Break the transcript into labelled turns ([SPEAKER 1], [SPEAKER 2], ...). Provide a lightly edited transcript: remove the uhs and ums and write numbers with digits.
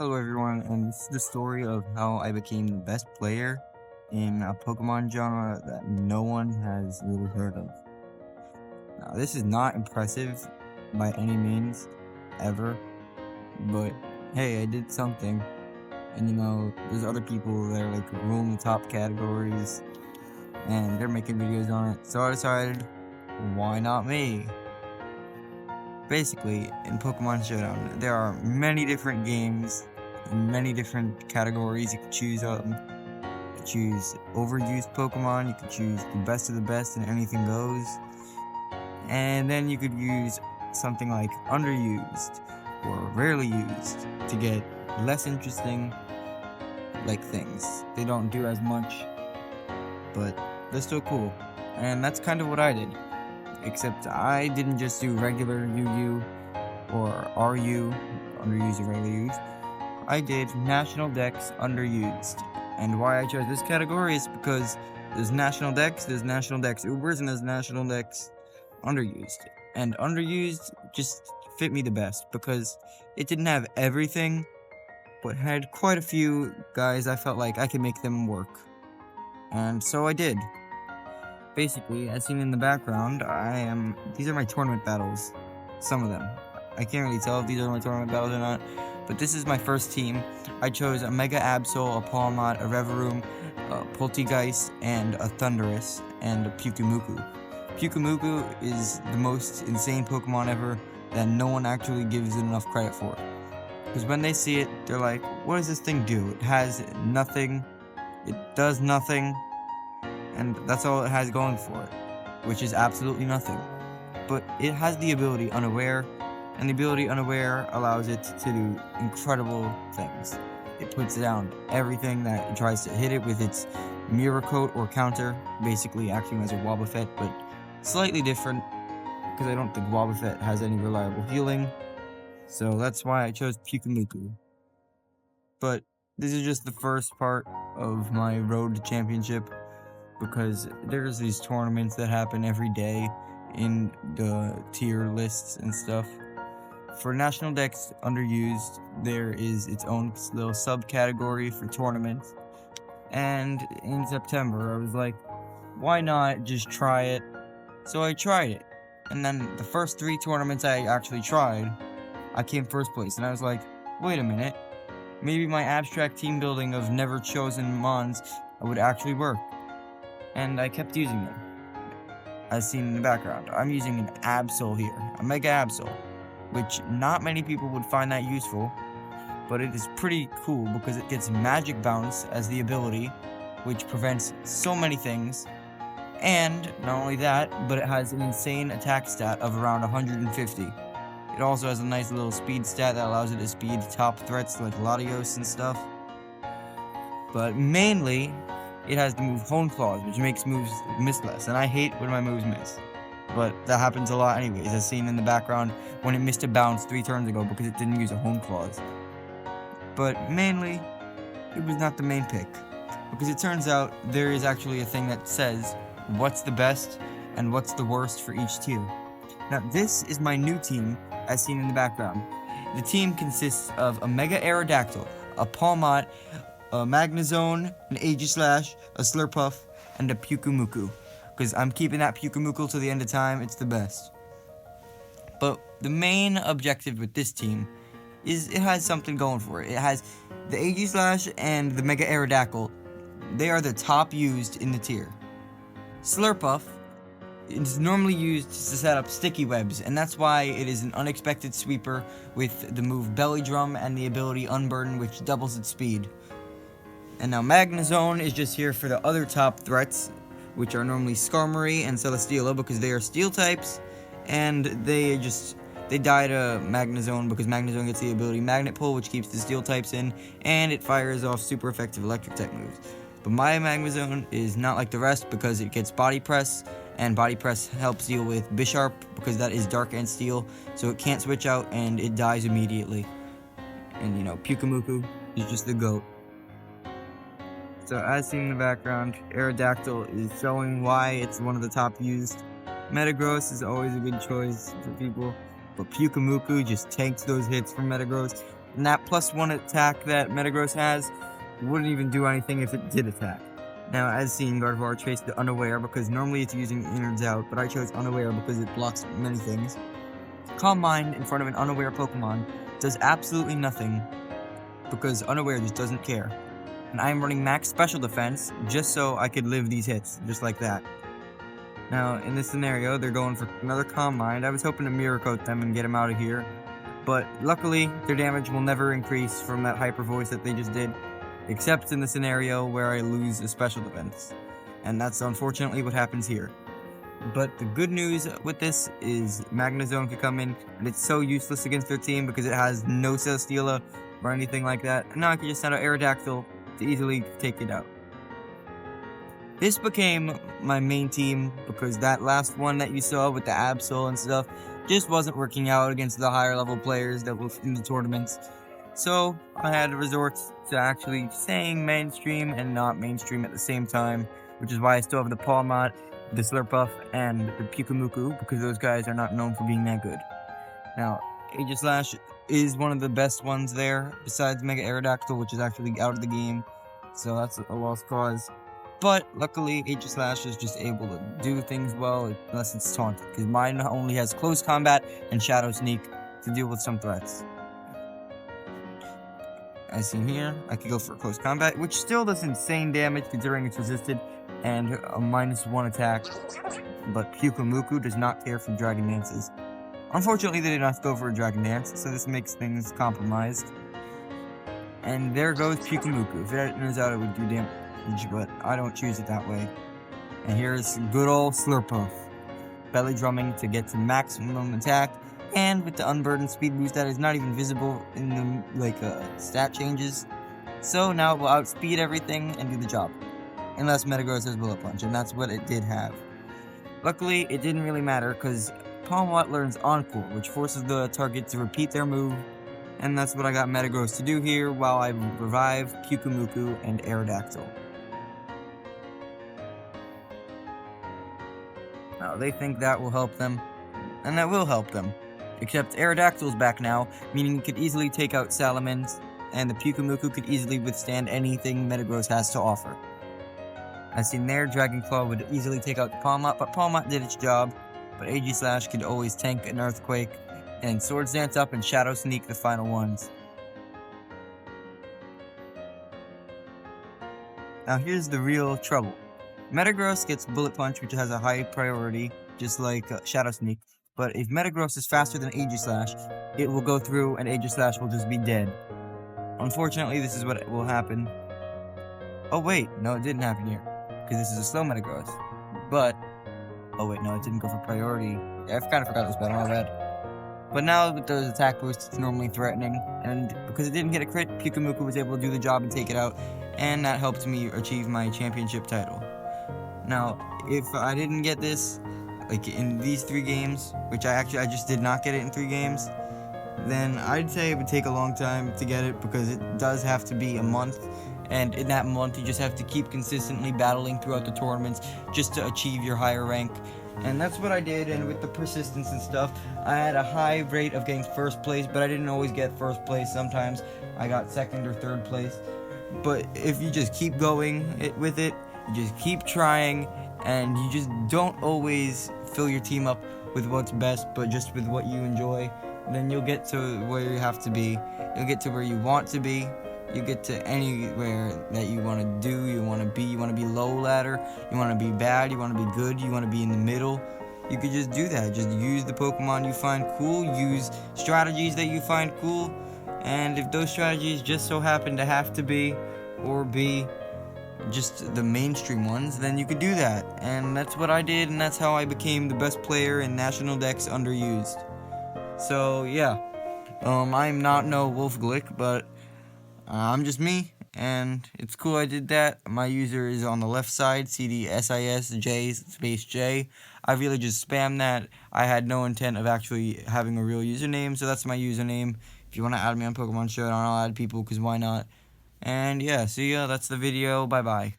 [SPEAKER 1] Hello everyone, and this is the story of how I became the best player in a Pokemon genre that no one has really heard of. Now, this is not impressive by any means, ever, but hey, I did something. And there's other people that are like ruling the top categories, and they're making videos on it, so I decided, why not me? Basically, in Pokemon Showdown, there are many different games, many different categories you can choose on. You can choose overused Pokemon, you can choose the best of the best and anything goes. And then you could use something like underused or rarely used to get less interesting things. They don't do as much, but they're still cool. And that's kind of what I did. Except I didn't just do regular UU or RU, underused or regular used. I did National Dex underused. And why I chose this category is because there's National Dex Ubers, and there's National Dex underused. And underused just fit me the best because it didn't have everything, but had quite a few guys I felt like I could make them work. And so I did. Basically, as seen in the background, these are my tournament battles. Some of them. I can't really tell if these are my tournament battles or not, but this is my first team. I chose a Mega Absol, a Palmot, a Reverum, a Poltegeist, and a Thundurus, and a Pyukumuku. Pyukumuku is the most insane Pokemon ever that no one actually gives it enough credit for. Because when they see it, they're like, what does this thing do? It has nothing, it does nothing, and that's all it has going for it, which is absolutely nothing. But it has the ability Unaware, and the ability Unaware allows it to do incredible things. It puts down everything that it tries to hit it with its Mirror Coat or Counter, basically acting as a Wobbuffet, but slightly different, because I don't think Wobbuffet has any reliable healing, so that's why I chose Pyukumuku. But this is just the first part of my road to championship, because there's these tournaments that happen every day in the tier lists and stuff. For National Dex underused, there is its own little subcategory for tournaments. And in September, I was like, why not just try it? So I tried it. And then the first 3 tournaments I actually tried, I came first place. And I was like, wait a minute, maybe my abstract team building of never chosen Mons would actually work. And I kept using them, as seen in the background. I'm using an Absol here, a Mega Absol, which not many people would find that useful, but it is pretty cool because it gets Magic Bounce as the ability, which prevents so many things, and not only that, but it has an insane attack stat of around 150. It also has a nice little speed stat that allows it to speed top threats like Latios and stuff, but mainly, it has the move Hone Claws, which makes moves miss less, and I hate when my moves miss. But that happens a lot anyways, as seen in the background when it missed a bounce 3 turns ago because it didn't use a Hone Claws. But mainly, it was not the main pick, because it turns out there is actually a thing that says what's the best and what's the worst for each tier. Now this is my new team, as seen in the background. The team consists of a Mega Aerodactyl, a Palmot, a Magnezone, an Aegislash, a Slurpuff, and a Pyukumuku. Because I'm keeping that Pyukumuku to the end of time, it's the best. But the main objective with this team is it has something going for it. It has the Aegislash and the Mega Aerodactyl. They are the top used in the tier. Slurpuff is normally used to set up sticky webs, and that's why it is an unexpected sweeper with the move Belly Drum and the ability Unburden, which doubles its speed. And now Magnezone is just here for the other top threats, which are normally Skarmory and Celesteela because they are steel types, and they die to Magnezone because Magnezone gets the ability Magnet Pull, which keeps the steel types in, and it fires off super effective electric type moves. But my Magnezone is not like the rest because it gets Body Press, and Body Press helps deal with Bisharp because that is Dark and Steel, so it can't switch out and it dies immediately. And Pyukumuku is just the GOAT. So as seen in the background, Aerodactyl is showing why it's one of the top used. Metagross is always a good choice for people, but Pyukumuku just tanks those hits from Metagross, And that +1 attack that Metagross has wouldn't even do anything if it did attack. Now, as seen, Gardevoir chose the Unaware because normally it's using Innards Out, but I chose Unaware because it blocks many things. Calm Mind in front of an Unaware Pokemon does absolutely nothing because Unaware just doesn't care. And I am running max special defense just so I could live these hits, just like that. Now, in this scenario, they're going for another Calm Mind. I was hoping to Mirror Coat them and get them out of here, but luckily, their damage will never increase from that Hyper Voice that they just did, except in the scenario where I lose a special defense. And that's unfortunately what happens here. But the good news with this is Magnezone could come in, and it's so useless against their team because it has no Celesteela or anything like that. And now I can just send out Aerodactyl to easily take it out. This became my main team because that last one that you saw with the Absol and stuff just wasn't working out against the higher level players that were in the tournaments. So I had to resort to actually saying mainstream and not mainstream at the same time, which is why I still have the Pawmot, the Slurpuff, and the Pyukumuku, because those guys are not known for being that good. Now, Aegislash is one of the best ones there, besides Mega Aerodactyl, which is actually out of the game, so that's a lost cause. But luckily, Aegislash is just able to do things well, unless it's taunted, because mine only has Close Combat and Shadow Sneak to deal with some threats. As seen here, I could go for Close Combat, which still does insane damage considering it's resisted, and a -1 attack, but Pyukumuku does not care for Dragon Dances. Unfortunately, they did not go for a Dragon Dance, so this makes things compromised. And there goes Pyukumuku. If it turns out it would do damage, but I don't choose it that way. And here's good old Slurpuff. Belly drumming to get to maximum attack, and with the unburdened speed boost that is not even visible in the stat changes. So now it will outspeed everything and do the job. Unless Metagross has Bullet Punch, and that's what it did have. Luckily, it didn't really matter, because Pawmot learns Encore, which forces the target to repeat their move, and that's what I got Metagross to do here, while I revive Pyukumuku and Aerodactyl. Now, they think that will help them, and that will help them. Except Aerodactyl's back now, meaning it could easily take out Salamence, and the Pyukumuku could easily withstand anything Metagross has to offer. As seen there, Dragon Claw would easily take out the Pawmot, but Pawmot did its job. But Aegislash could always tank an Earthquake, and Swords Dance up and Shadow Sneak the final ones. Now here's the real trouble. Metagross gets Bullet Punch, which has a high priority, just like Shadow Sneak. But if Metagross is faster than Aegislash, it will go through and Aegislash will just be dead. Unfortunately, this is what will happen. Oh wait, no, it didn't happen here, because this is a slow Metagross. But, oh wait, no, it didn't go for priority. I kind of forgot this battle, my bad. But now with those attack boosts, it's normally threatening, and because it didn't get a crit, Pyukumuku was able to do the job and take it out, and that helped me achieve my championship title. Now, if I didn't get this, like in these 3 games, which I just did not get it in 3 games, then I'd say it would take a long time to get it, because it does have to be a month. And in that month, you just have to keep consistently battling throughout the tournaments just to achieve your higher rank. And that's what I did, and with the persistence and stuff, I had a high rate of getting first place, but I didn't always get first place. Sometimes I got second or third place. But if you just keep going with it, you just keep trying, and you just don't always fill your team up with what's best, but just with what you enjoy, then you'll get to where you have to be. You'll get to where you want to be. You get to anywhere that you want to do, you want to be low ladder, you want to be bad, you want to be good, you want to be in the middle. You could just do that. Just use the Pokemon you find cool, use strategies that you find cool, and if those strategies just so happen to have to be, or be just the mainstream ones, then you could do that. And that's what I did, and that's how I became the best player in National Dex Underused. So, yeah. I'm not no Wolfglick, but I'm just me, and it's cool I did that. My user is on the left side, CDSISJ_J. I really just spammed that. I had no intent of actually having a real username, so that's my username. If you want to add me on Pokemon Showdown, I'll add people, because why not? And yeah, see ya, that's the video, bye-bye.